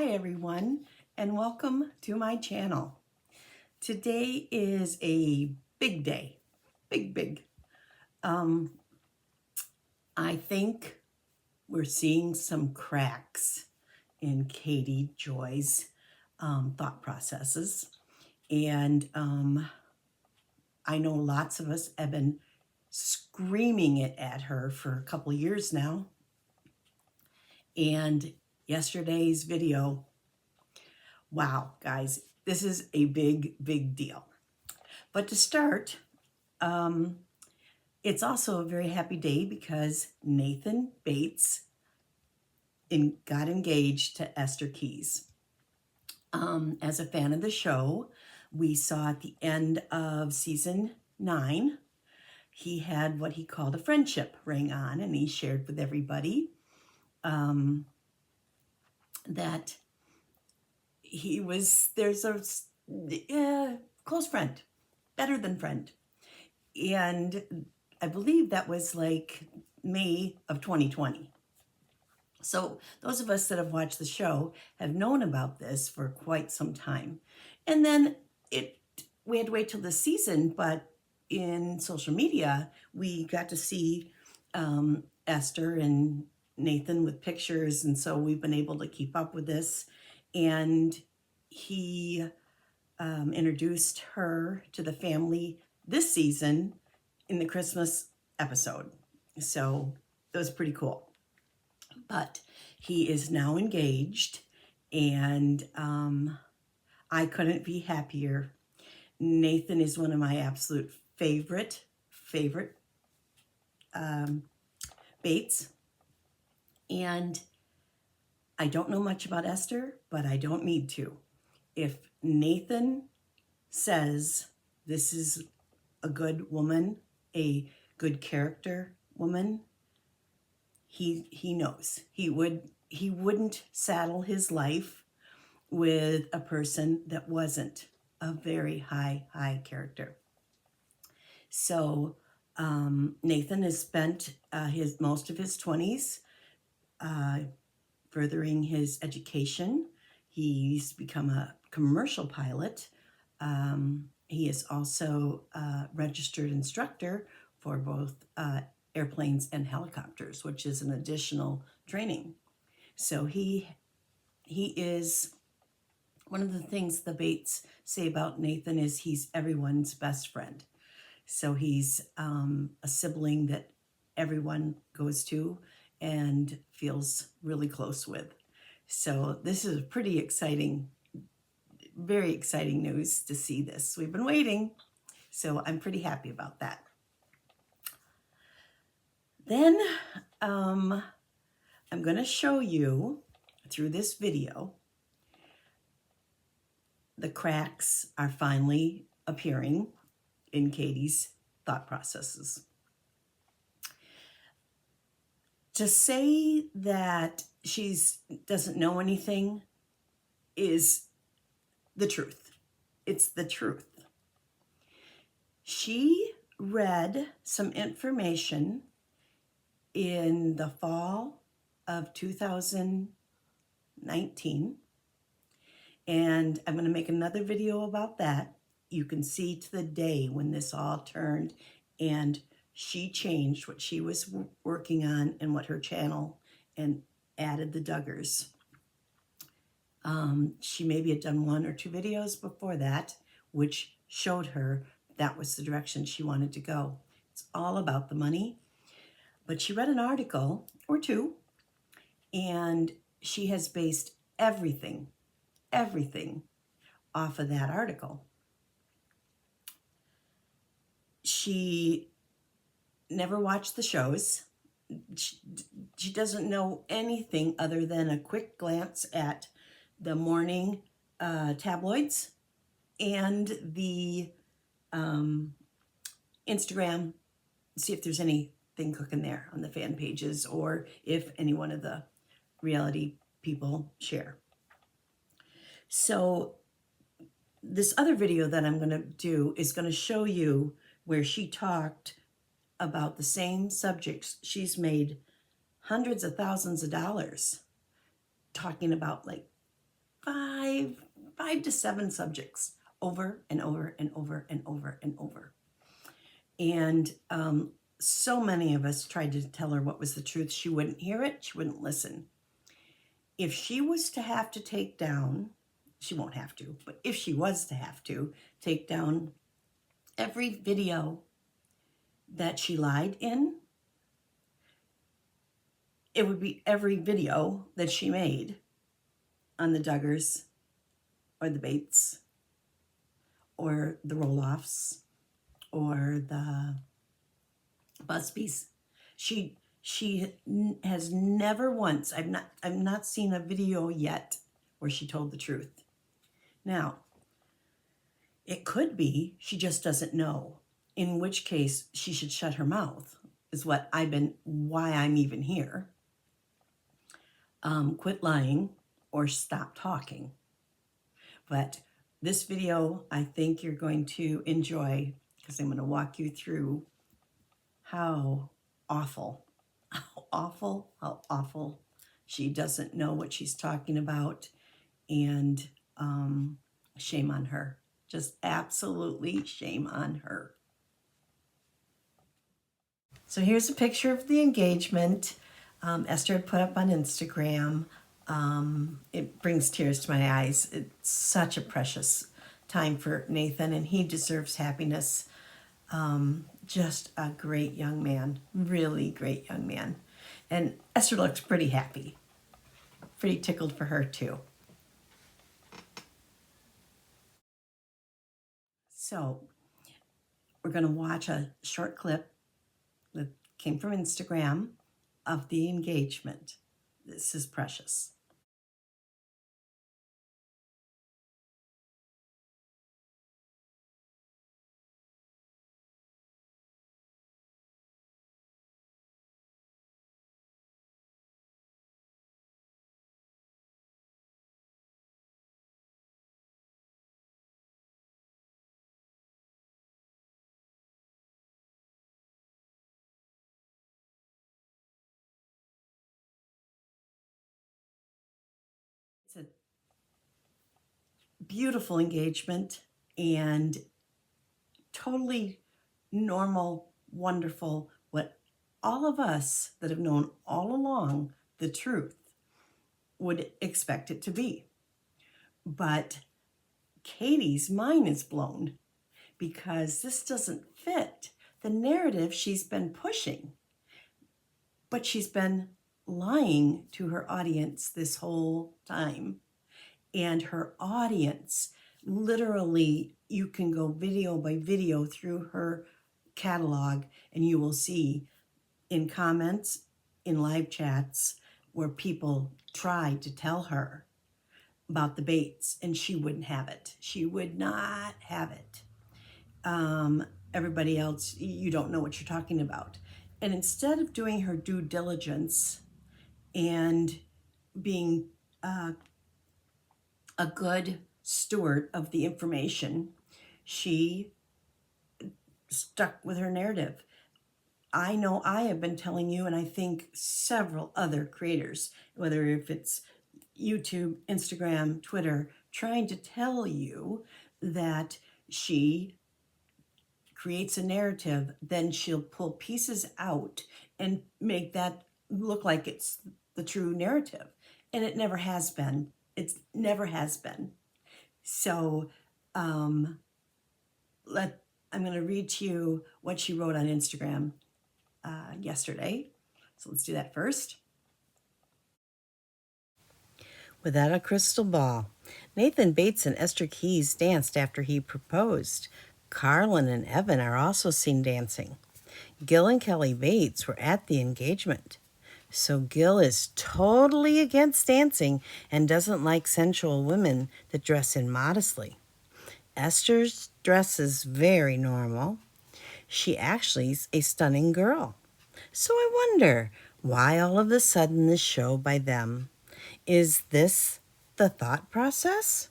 Hi everyone, and welcome to my channel. Today is a big day, big. Um, I think we're seeing some cracks in Katie Joy's thought processes. And I know lots of us have been screaming it at her for a couple years now. And yesterday's video, wow, guys, this is a big deal. But to start, it's also a very happy day because Nathan Bates got engaged to Esther Keys. As a fan of the show, we saw at the end of season 9, he had what he called a friendship ring on, and he shared with everybody that there's a close friend, better than friend. And I believe that was like May of 2020. So those of us that have watched the show have known about this for quite some time. And then we had to wait till the season, but in social media, we got to see Esther and Nathan with pictures. And so we've been able to keep up with this. And he introduced her to the family this season in the Christmas episode. So that was pretty cool. But he is now engaged, and I couldn't be happier. Nathan is one of my absolute favorite Bates. And I don't know much about Esther, but I don't need to. If Nathan says this is a good woman, a good character woman, he knows. He wouldn't saddle his life with a person that wasn't a very high character. So Nathan has spent most of his 20s furthering his education. He's become a commercial pilot. He is also a registered instructor for both airplanes and helicopters, which is an additional training. So he is, one of the things the Bates say about Nathan is he's everyone's best friend. So he's a sibling that everyone goes to and feels really close with. So this is pretty exciting, very exciting news to see this. We've been waiting, so I'm pretty happy about that. Then I'm going to show you through this video, the cracks are finally appearing in Katie's thought processes. To say that she doesn't know anything is the truth. It's the truth. She read some information in the fall of 2019, and I'm going to make another video about that. You can see to the day when this all turned and she changed what she was working on and what her channel, and added the Duggars. She maybe had done 1 or 2 videos before that, which showed her that was the direction she wanted to go. It's all about the money. But she read an article or 2, and she has based everything off of that article. She never watched the shows. She doesn't know anything other than a quick glance at the morning tabloids and the Instagram, see if there's anything cooking there on the fan pages or if any one of the reality people share. So this other video that I'm going to do is going to show you where she talked about the same subjects. She's made hundreds of thousands of dollars talking about like five, 5 to 7 subjects over and over and over and over and over. And so many of us tried to tell her what was the truth. She wouldn't hear it. She wouldn't listen. If she was to have to take down, she won't have to, but if she was to have to take down every video that she lied in, it would be every video that she made on the Duggars or the Bates or the Roloffs or the Busbys. She has never once, I've not seen a video yet where she told the truth. Now, it could be she just doesn't know, in which case she should shut her mouth, is why I'm even here. Quit lying or stop talking. But this video, I think you're going to enjoy, because I'm going to walk you through how awful she doesn't know what she's talking about. And shame on her. Just absolutely shame on her. So here's a picture of the engagement Esther had put up on Instagram. It brings tears to my eyes. It's such a precious time for Nathan, and he deserves happiness. Just a great young man, really great young man. And Esther looks pretty happy, pretty tickled for her too. So we're going to watch a short clip that came from Instagram of the engagement. This is precious. It's a beautiful engagement and totally normal, wonderful, what all of us that have known all along the truth would expect it to be. But Katie's mind is blown because this doesn't fit the narrative she's been pushing. But she's been lying to her audience this whole time. And her audience, literally, you can go video by video through her catalog and you will see in comments, in live chats, where people tried to tell her about the Bates and she wouldn't have it. She would not have it. Everybody else, you don't know what you're talking about. And instead of doing her due diligence and being a good steward of the information, she stuck with her narrative. I know I have been telling you, and I think several other creators, whether if it's YouTube, Instagram, Twitter, trying to tell you that she creates a narrative, then she'll pull pieces out and make that look like it's the true narrative. And it never has been. It's never has been. So I'm going to read to you what she wrote on Instagram yesterday. So let's do that first. Without a crystal ball, Nathan Bates and Esther Keyes danced after he proposed. Carlin and Evan are also seen dancing. Gil and Kelly Bates were at the engagement. So Gil is totally against dancing and doesn't like sensual women that dress immodestly. Esther's dress is very normal. She actually's a stunning girl. So I wonder, why all of a sudden this show by them? Is this the thought process?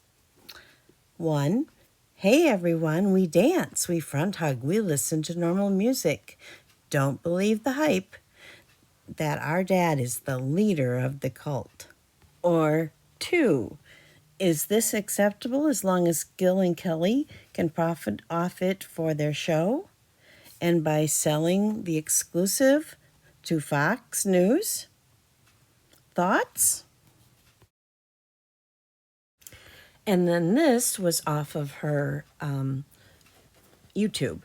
1. Hey everyone, we dance, we front hug, we listen to normal music. Don't believe the hype that our dad is the leader of the cult. Or 2, Is this acceptable as long as Gil and Kelly can profit off it for their show? And by selling the exclusive to Fox News? Thoughts? And then this was off of her YouTube.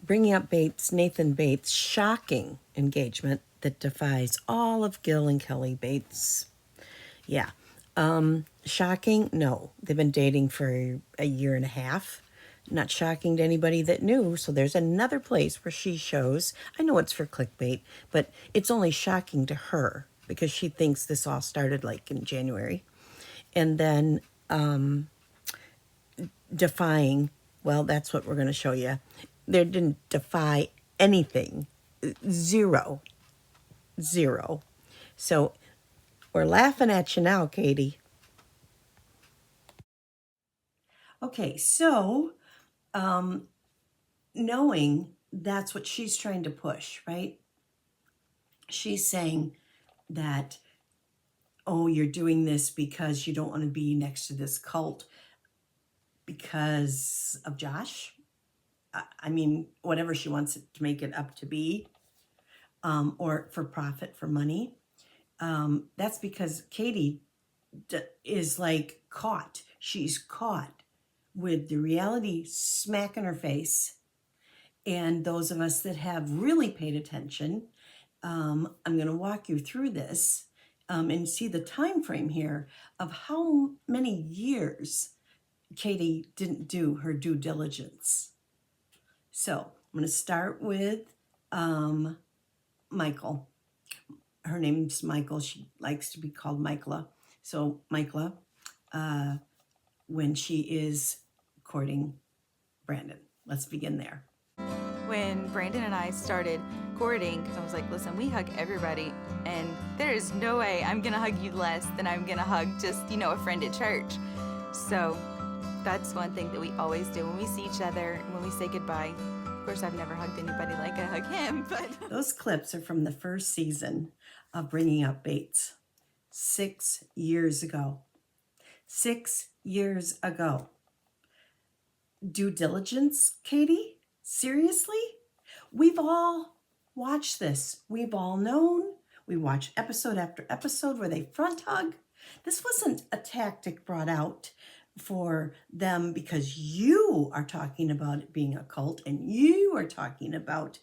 Bringing up Nathan Bates' shocking engagement that defies all of Gil and Kelly Bates. Yeah. Shocking? No. They've been dating for a year and a half. Not shocking to anybody that knew. So there's another place where she shows. I know it's for clickbait, but it's only shocking to her because she thinks this all started like in January. And then defying, well, that's what we're going to show you. They didn't defy anything. Zero. Zero. So we're laughing at you now, Katie. Okay, so knowing that's what she's trying to push, right? She's saying that, oh, you're doing this because you don't want to be next to this cult because of Josh. I mean, whatever she wants it to make it up to be, or for profit, for money. That's because Katie is like caught. She's caught with the reality smack in her face. And those of us that have really paid attention, I'm going to walk you through this and see the time frame here of how many years Katie didn't do her due diligence. So I'm going to start with Michael. Her name's Michael. She likes to be called Michaela. So Michaela, when she is courting Brandon. Let's begin there. When Brandon and I started courting, because I was like, listen, we hug everybody, and there is no way I'm going to hug you less than I'm going to hug just, a friend at church. So that's one thing that we always do when we see each other, when we say goodbye. Of course, I've never hugged anybody like I hug him, but... Those clips are from the first season of Bringing Up Bates, 6 years ago. 6 years ago. Due diligence, Katie? Seriously? We've all watched this. We've all known. We watch episode after episode where they front hug. This wasn't a tactic brought out for them because you are talking about it being a cult and you are talking about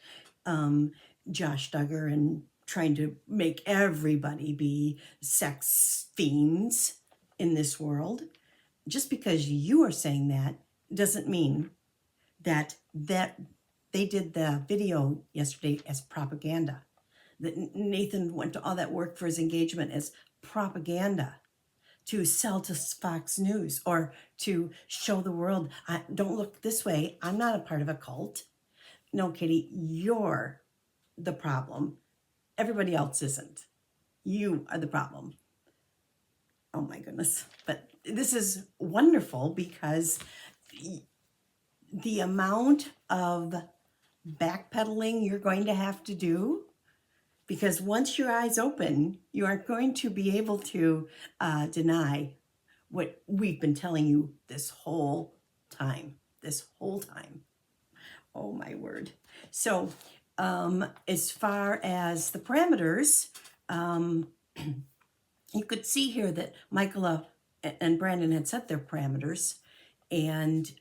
Josh Duggar and trying to make everybody be sex fiends in this world. Just because you are saying that doesn't mean that they did the video yesterday as propaganda. That Nathan went to all that work for his engagement as propaganda to sell to Fox News or to show the world, don't look this way. I'm not a part of a cult. No, Katie, you're the problem. Everybody else isn't. You are the problem. Oh my goodness. But this is wonderful because the amount of backpedaling you're going to have to do, because once your eyes open, you aren't going to be able to deny what we've been telling you this whole time. Oh my word. So as far as the parameters, you could see here that Michaela and Brandon had set their parameters, and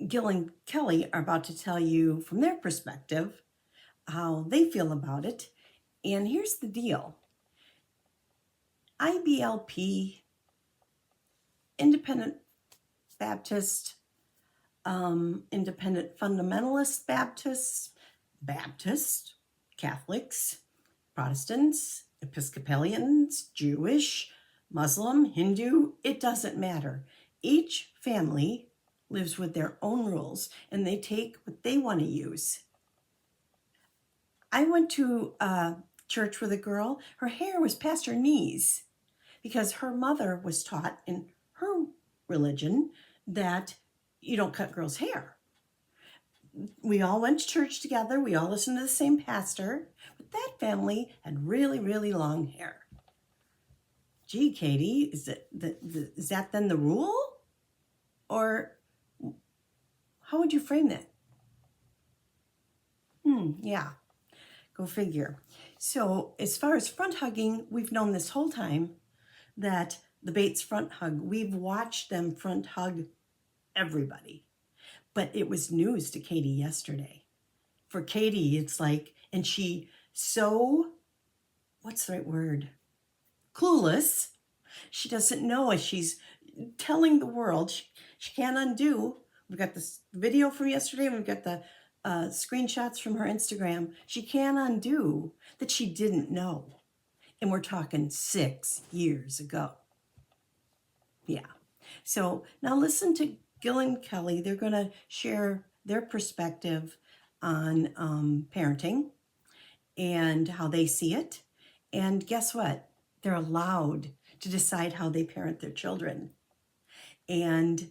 Gil and Kelly are about to tell you from their perspective how they feel about it. And here's the deal. IBLP, Independent Baptist, Independent Fundamentalist Baptist, Catholics, Protestants, Episcopalians, Jewish, Muslim, Hindu, it doesn't matter. Each family lives with their own rules and they take what they want to use. I went to a church with a girl, her hair was past her knees because her mother was taught in her religion that you don't cut girls' hair. We all went to church together, we all listened to the same pastor, but that family had really, really long hair. gee, Katie, is that then the rule? Or how would you frame that? Yeah, go figure. So as far as front hugging, we've known this whole time that the Bates front hug, we've watched them front hug everybody. But it was news to Katie yesterday. For Katie, it's like, and she so, what's the right word? Clueless. She doesn't know as she's telling the world. She can't undo. We've got this video from yesterday, and we've got the screenshots from her Instagram. She can't undo that she didn't know. And we're talking 6 years ago. Yeah. So now listen to Gil and Kelly. They're going to share their perspective on parenting and how they see it. And guess what? They're allowed to decide how they parent their children. And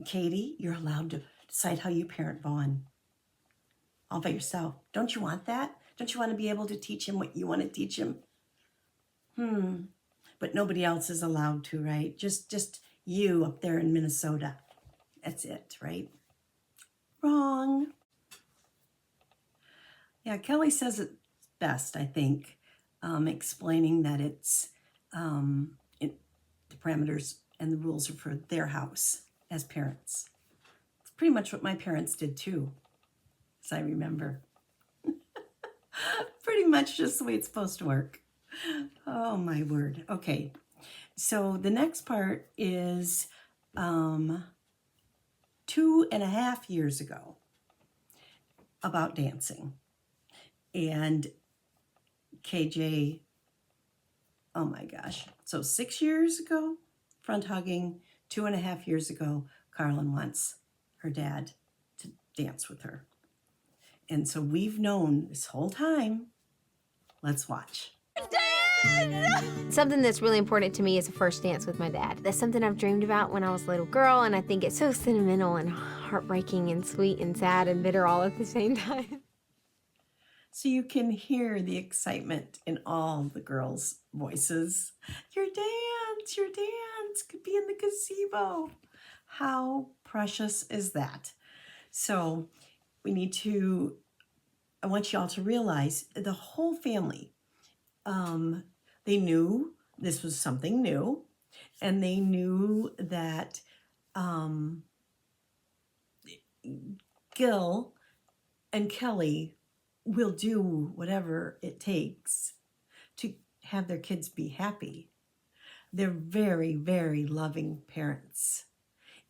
Katie, you're allowed to decide how you parent Vaughn all by yourself. Don't you want that? Don't you want to be able to teach him what you want to teach him? But nobody else is allowed to, right? Just you up there in Minnesota. That's it, right? Wrong. Yeah, Kelly says it best, I think, explaining that it's the parameters and the rules are for their house as parents. It's pretty much what my parents did too, as I remember. Pretty much just the way it's supposed to work. Oh, my word. Okay, so the next part is 2.5 years ago about dancing. And KJ, oh my gosh. So 6 years ago, front hugging. 2.5 years ago, Carlin wants her dad to dance with her. And so we've known this whole time. Let's watch. Something that's really important to me is a first dance with my dad. That's something I've dreamed about when I was a little girl, and I think it's so sentimental and heartbreaking and sweet and sad and bitter all at the same time. So you can hear the excitement in all the girls' voices. Your dance could be in the gazebo. How precious is that? So I want you all to realize the whole family, they knew this was something new, and they knew that Gil and Kelly will do whatever it takes to have their kids be happy. They're very, very loving parents.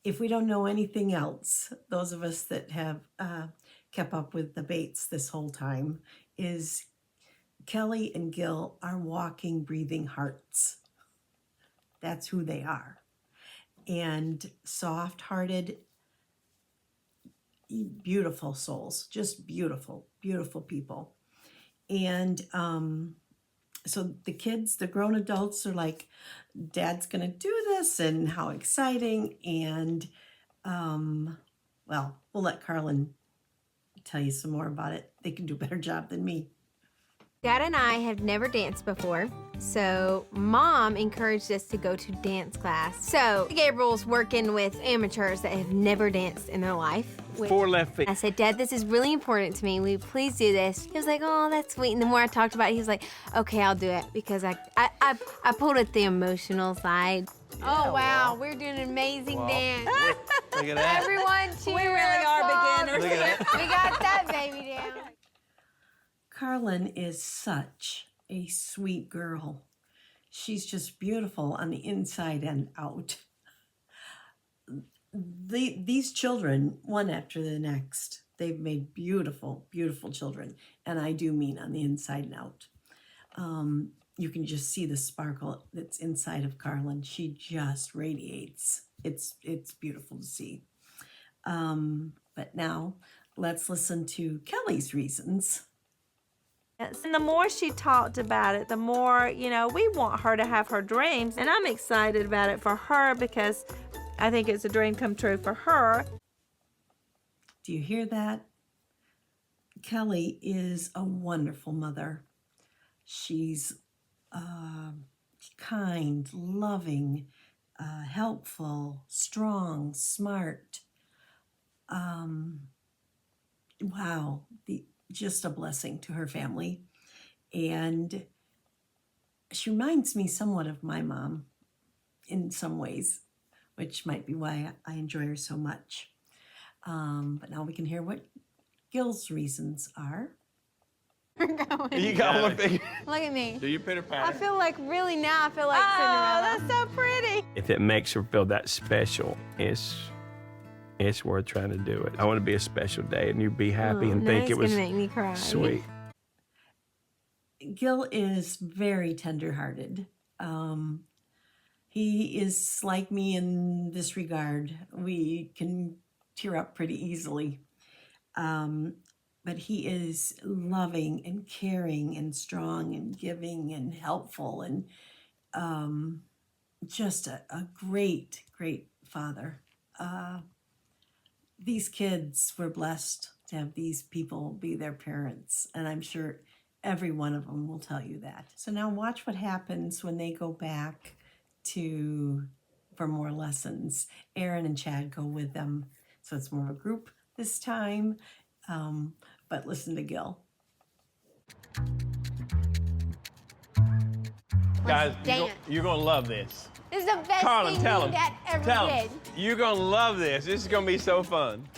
If we don't know anything else, those of us that have kept up with the Bates this whole time, is Kelly and Gil are walking, breathing hearts. That's who they are. And soft-hearted, beautiful souls, just beautiful, beautiful people. And so the kids, the grown adults are like, Dad's gonna do this, and how exciting. And well, we'll let Carlin tell you some more about it. They can do a better job than me. Dad and I have never danced before, so Mom encouraged us to go to dance class. So Gabriel's working with amateurs that have never danced in their life. Four left feet. I said, Dad, this is really important to me. Will you please do this? He was like, oh, that's sweet. And the more I talked about it, he was like, okay, I'll do it, because I pulled at the emotional side. Oh, wow, we're doing an amazing dance. Look at that. Everyone cheer. We really are beginners. Look at that. We got that baby down. Carlin is such a sweet girl. She's just beautiful on the inside and out. These children, one after the next, they've made beautiful, beautiful children. And I do mean on the inside and out. You can just see the sparkle that's inside of Carlin. She just radiates. It's beautiful to see. But now let's listen to Kelly's reasons. And the more she talked about it, the more, we want her to have her dreams. And I'm excited about it for her because I think it's a dream come true for her. Do you hear that? Kelly is a wonderful mother. She's kind, loving, helpful, strong, smart. Wow, just a blessing to her family. And she reminds me somewhat of my mom in some ways, which might be why I enjoy her so much. But now we can hear what Gil's reasons are. We're going. You got one thing. Look at me. Do you pitter I patter? feel like really now. I feel like Oh, Cinderella. that's so pretty. If it makes her feel that special, it's worth trying to do it. I want to be a special day, and you be happy and No, think it's it was gonna make me cry. sweet. Gil is very tenderhearted. He is like me in this regard. We can tear up pretty easily. But he is loving and caring and strong and giving and helpful and just a great, great father. These kids were blessed to have these people be their parents, and I'm sure every one of them will tell you that. So now watch what happens when they go back for more lessons. Aaron and Chad go with them, so it's more of a group this time. But listen to Gil. Guys, dance. you're gonna love this. This is the best Carlin, thing tell your him. dad ever Tell did. him. You're gonna love this. This is gonna be so fun.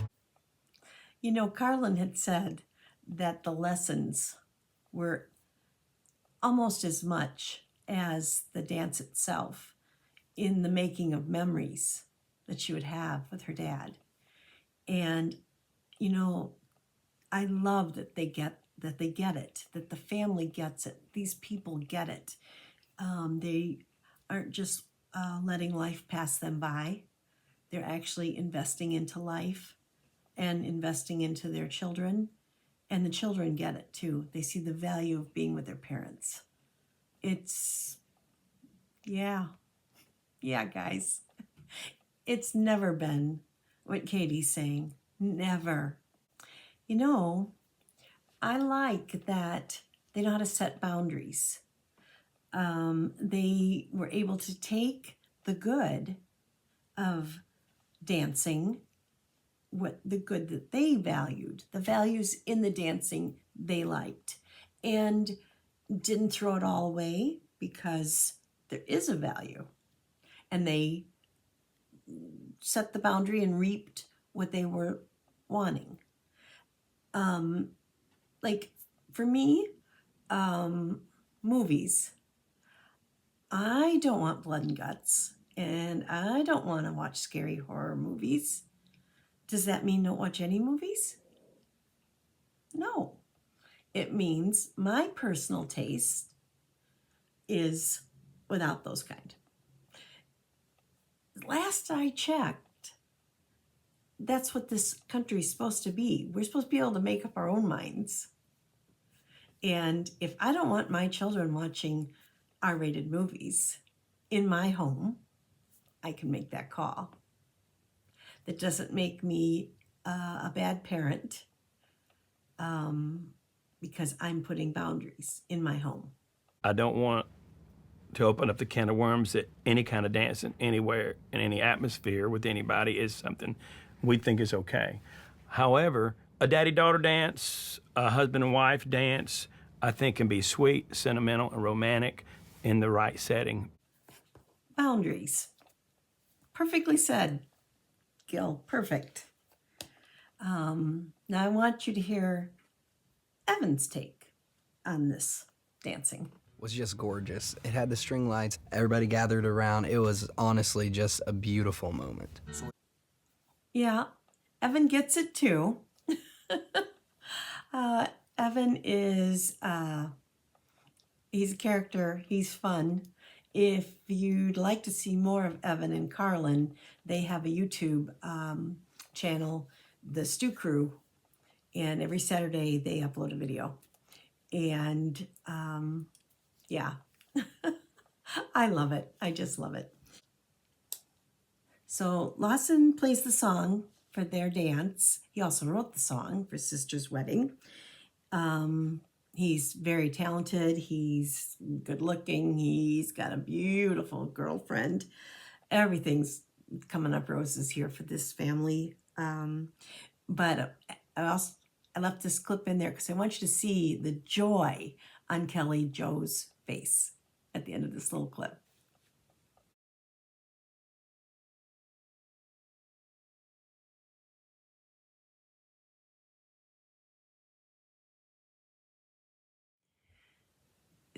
You know, Carlin had said that the lessons were almost as much as the dance itself in the making of memories that she would have with her dad. And, you know, I love that they get it, that the family gets it. These people get it. They aren't just letting life pass them by. They're actually investing into life and investing into their children. And the children get it too. They see the value of being with their parents. It's, yeah, guys. It's never been what Katie's saying. Never. You know, I like that they know how to set boundaries. They were able to take the good of dancing, the good that they valued, the values in the dancing they liked, and didn't throw it all away because there is a value. And they set the boundary and reaped what they were wanting. Like for me, movies, I don't want blood and guts, and I don't want to watch scary horror movies. Does that mean don't watch any movies? No. It means my personal taste is without those kind. Last I checked, that's what this country is supposed to be. We're supposed to be able to make up our own minds. And if I don't want my children watching R-rated movies in my home, I can make that call. That doesn't make me a bad parent because I'm putting boundaries in my home. I don't want to open up the can of worms that any kind of dancing anywhere in any atmosphere with anybody is something we think is okay. However, a daddy-daughter dance, a husband and wife dance, I think can be sweet, sentimental, and romantic in the right setting. Boundaries. Perfectly said, Gil. Perfect. Now I want you to hear Evan's take on this dancing. Was just gorgeous. It had the string lights. Everybody gathered around. It was honestly just a beautiful moment. Yeah, Evan gets it too. Evan is, he's a character. He's fun. If you'd like to see more of Evan and Carlin, they have a YouTube channel, The Stew Crew, and every Saturday they upload a video. And yeah, I love it. I just love it. So Lawson plays the song for their dance. He also wrote the song for Sister's Wedding. He's very talented. He's good looking. He's got a beautiful girlfriend. Everything's coming up roses here for this family. But I left this clip in there because I want you to see the joy on Kelly Joe's face at the end of this little clip.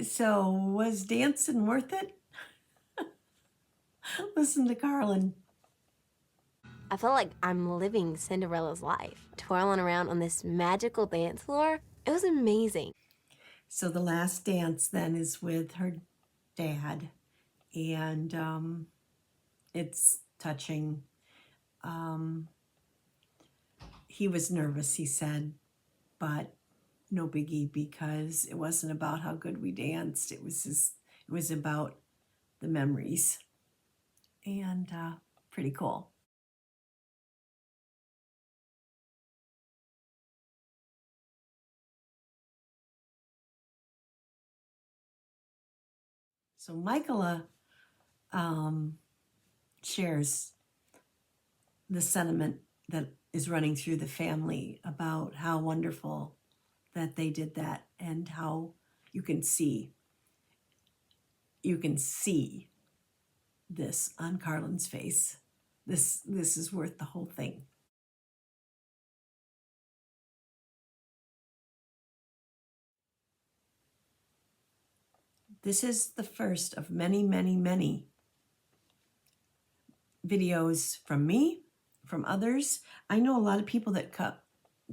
So, was dancing worth it? Listen to Carlin. I feel like I'm living Cinderella's life, twirling around on this magical dance floor. It was amazing. So, the last dance then is with her dad, and it's touching. He was nervous, he said, but no biggie, because it wasn't about how good we danced. It was about the memories, and pretty cool. So Michaela shares the sentiment that is running through the family about how wonderful that they did that, and how you can see this on Carlin's face. This is worth the whole thing. This is the first of many, many, many videos from me, from others. I know a lot of people that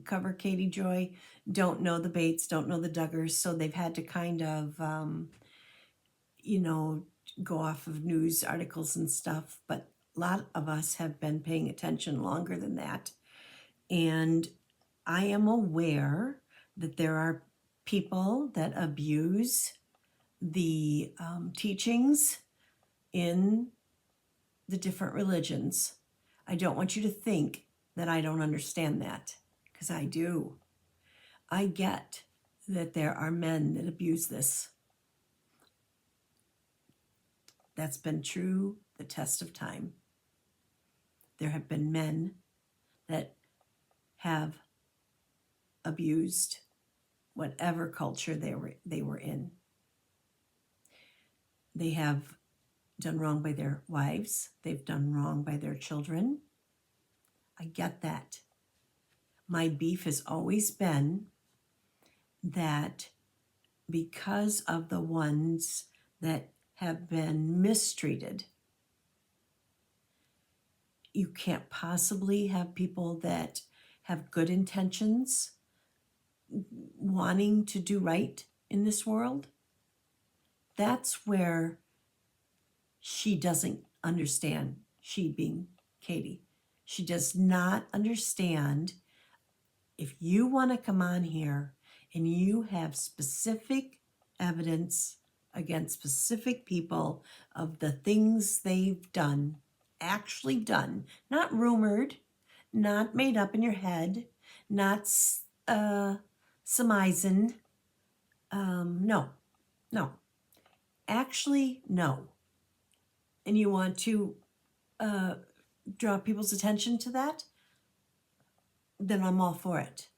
cover Katie Joy don't know the Bates, don't know the Duggars, so they've had to kind of, go off of news articles and stuff. But a lot of us have been paying attention longer than that. And I am aware that there are people that abuse the teachings in the different religions. I don't want you to think that I don't understand that, because I do. I get that there are men that abuse this. That's been true the test of time. There have been men that have abused whatever culture they were in. They have done wrong by their wives. They've done wrong by their children. I get that. My beef has always been that because of the ones that have been mistreated, you can't possibly have people that have good intentions wanting to do right in this world. That's where she doesn't understand, she being Katie. She does not understand. If you want to come on here and you have specific evidence against specific people of the things they've done, actually done, not rumored, not made up in your head, not surmising, no, actually, no. And you want to draw people's attention to that, then I'm all for it.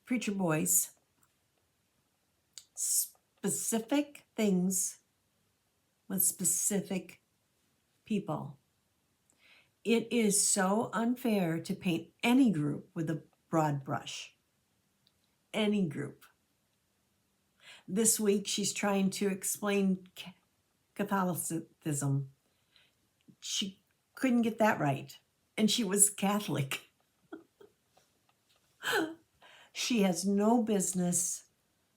Preacher boys, specific things with specific people. It is so unfair to paint any group with a broad brush. Any group. This week, she's trying to explain Catholicism. She couldn't get that right. And she was Catholic. She has no business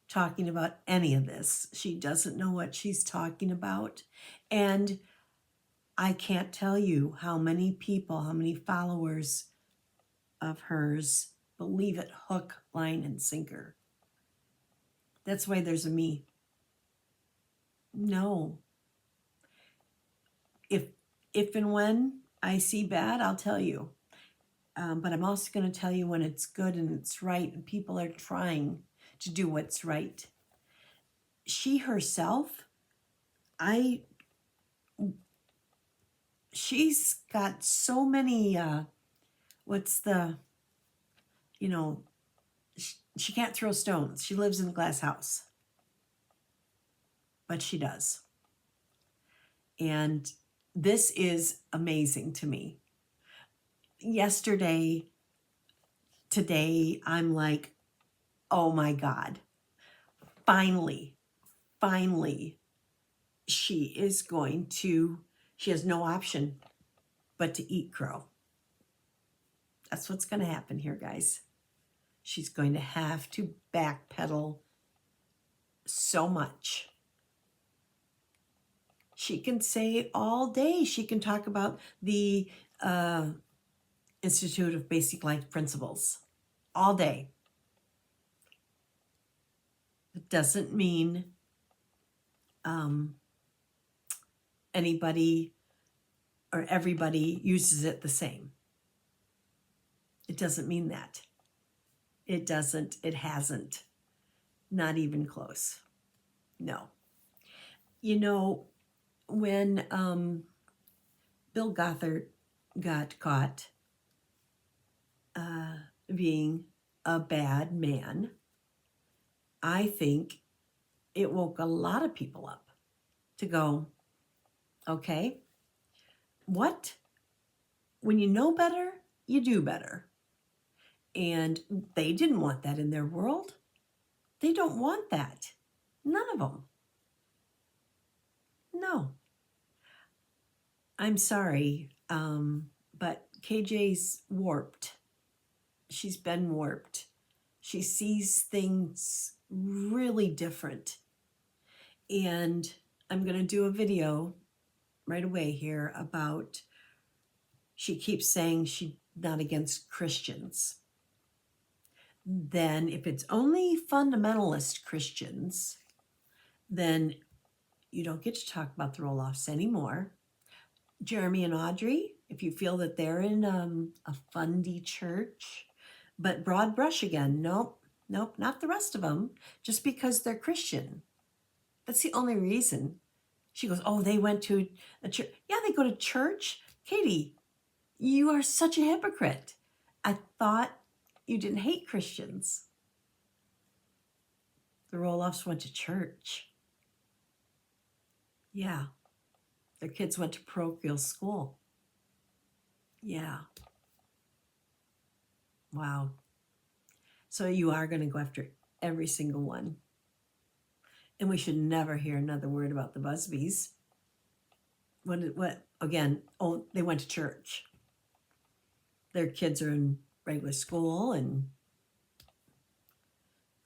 talking about any of this. She doesn't know what she's talking about. And I can't tell you how many people, how many followers of hers believe it hook, line, and sinker. That's why there's a me. No. If and when I see bad, I'll tell you. but I'm also going to tell you when it's good and it's right and people are trying to do what's right. She herself, she's got so many, she can't throw stones. She lives in a glass house, but she does. And this is amazing to me. Yesterday, today, I'm like, oh my God, finally, she has no option but to eat crow. That's what's going to happen here, guys. She's going to have to backpedal so much. She can say all day, she can talk about the Institute of Basic Life Principles all day. It doesn't mean anybody or everybody uses it the same. It doesn't mean that. It doesn't. It hasn't. Not even close. No. You know, when Bill Gothard got caught being a bad man, I think it woke a lot of people up to go, okay, what? When you know better, you do better. And they didn't want that in their world. They don't want that. None of them. No. I'm sorry, but KJ's warped. She's been warped. She sees things really different. And I'm going to do a video right away here about, she keeps saying she's not against Christians. Then if it's only fundamentalist Christians, then you don't get to talk about the roll-offs anymore. Jeremy and Audrey, if you feel that they're in a fundy church, but broad brush again, nope, not the rest of them, just because they're Christian. That's the only reason. She goes, oh, they went to a church. Yeah, they go to church. Katie, you are such a hypocrite. I thought you didn't hate Christians. The roll-offs went to church. Yeah. Their kids went to parochial school. Yeah. Wow. So you are going to go after every single one. And we should never hear another word about the Busbys. What again? Oh, they went to church. Their kids are in regular school and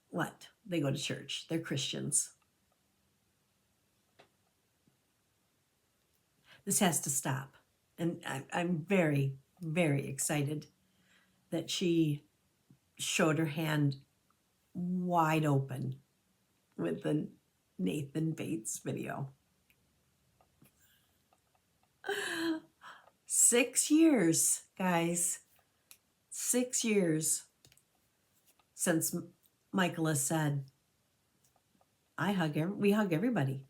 what? They go to church. They're Christians. This has to stop. And I'm very, very excited that she showed her hand wide open with the Nathan Bates video. 6 years, guys. 6 years since Michael has said, we hug everybody.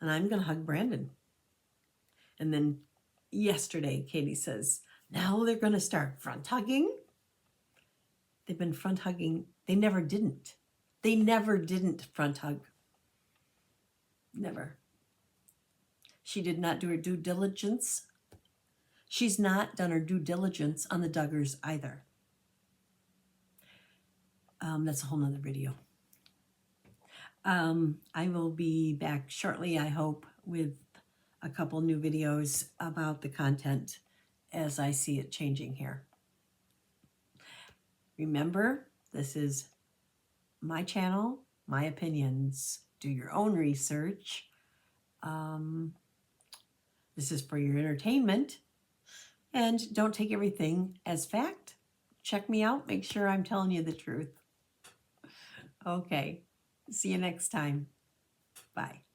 And I'm going to hug Brandon. And then yesterday, Katie says, now they're going to start front hugging. They've been front hugging. They never didn't. They never didn't front hug. Never. She did not do her due diligence. She's not done her due diligence on the Duggars either. That's a whole nother video. I will be back shortly, I hope, with a couple new videos about the content as I see it changing here. Remember, this is my channel, my opinions. Do your own research. This is for your entertainment. And don't take everything as fact. Check me out. Make sure I'm telling you the truth. Okay. See you next time. Bye.